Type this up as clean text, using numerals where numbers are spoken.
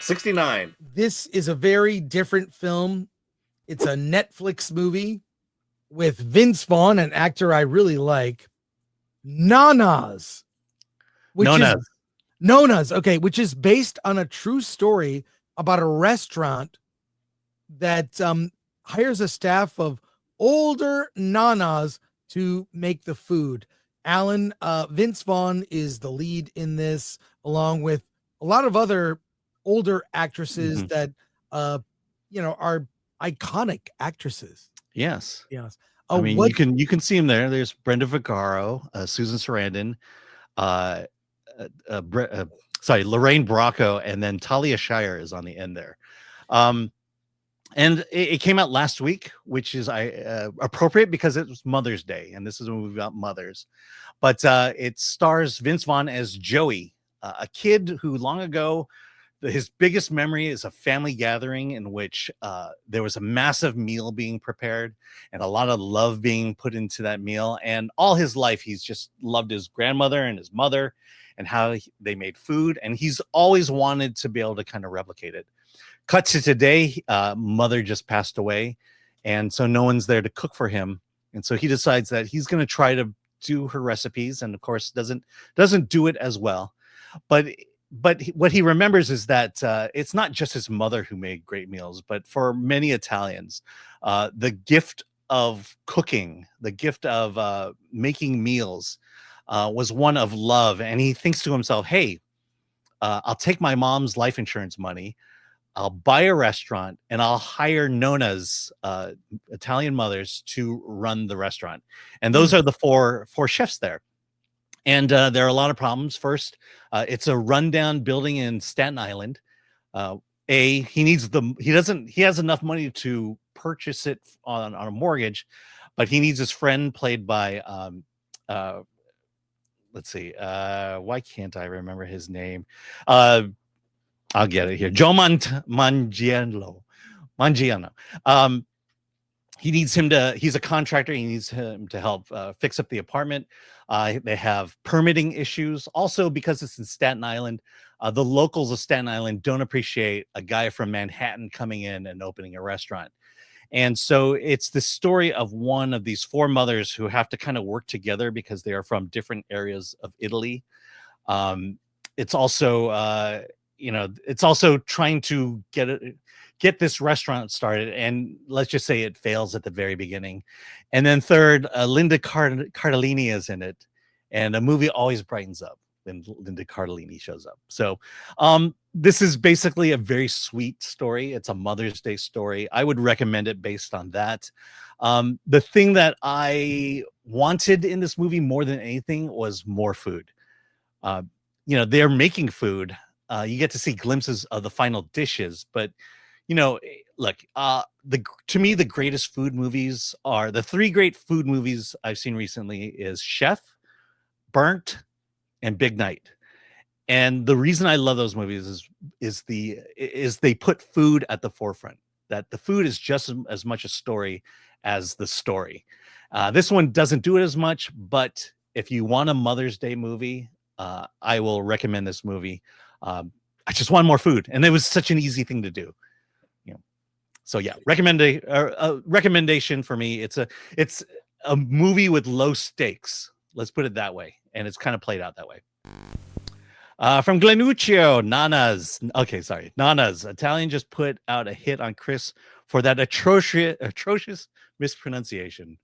69. This is a very different film. It's a Netflix movie with Vince Vaughn, an actor I really like. Nonnas, Nonnas, okay, which is based on a true story about a restaurant that hires a staff of older Nonnas to make the food. Alan, Vince Vaughn is the lead in this, along with a lot of other older actresses that are iconic actresses. Yes. Yes. I mean, you can see him there. There's Brenda Vaccaro, Susan Sarandon, Lorraine Bracco, and then Talia Shire is on the end there. And it came out last week, which is appropriate because it was Mother's Day, and this is a movie about mothers. But it stars Vince Vaughn as Joey, a kid who long ago, his biggest memory is a family gathering in which there was a massive meal being prepared and a lot of love being put into that meal. And all his life, he's just loved his grandmother and his mother and how they made food. And he's always wanted to be able to kind of replicate it. Cut to today, mother just passed away. And so no one's there to cook for him. And so he decides that he's going to try to do her recipes. And of course, doesn't do it as well. But what he remembers is that it's not just his mother who made great meals, but for many Italians, the gift of cooking, the gift of making meals was one of love. And he thinks to himself, hey, I'll take my mom's life insurance money, I'll buy a restaurant, and I'll hire Nonnas, Italian mothers, to run the restaurant. And those are the four chefs there. And there are a lot of problems. First, it's a rundown building in Staten Island. He has enough money to purchase it on a mortgage, but he needs his friend played by let's see, why can't I remember his name? I'll get it here. Joe Mangiano. He needs him to, he's a contractor. He needs him to help fix up the apartment. They have permitting issues. Also, because it's in Staten Island, the locals of Staten Island don't appreciate a guy from Manhattan coming in and opening a restaurant. And so it's the story of one of these four mothers who have to kind of work together because they are from different areas of Italy. It's also, it's also trying to get this restaurant started, and let's just say it fails at the very beginning. And then third, Linda Cardellini is in it, and the movie always brightens up when Linda Cardellini shows up. So this is basically a very sweet story. It's a Mother's Day story. I would recommend it based on that. The thing that I wanted in this movie more than anything was more food. They're making food. You get to see glimpses of the final dishes, but look, to me, the greatest food movies are the three great food movies I've seen recently is Chef, Burnt, and Big Night. And the reason I love those movies is they put food at the forefront, that the food is just as much a story as the story. This one doesn't do it as much, but if you want a Mother's Day movie, I will recommend this movie. I just want more food, and it was such an easy thing to do. So yeah, recommendation for me. It's a movie with low stakes. Let's put it that way, and it's kind of played out that way. From Glenuccio, Nonnas. Okay, sorry, Nonnas. Italian just put out a hit on Chris for that atrocious mispronunciation.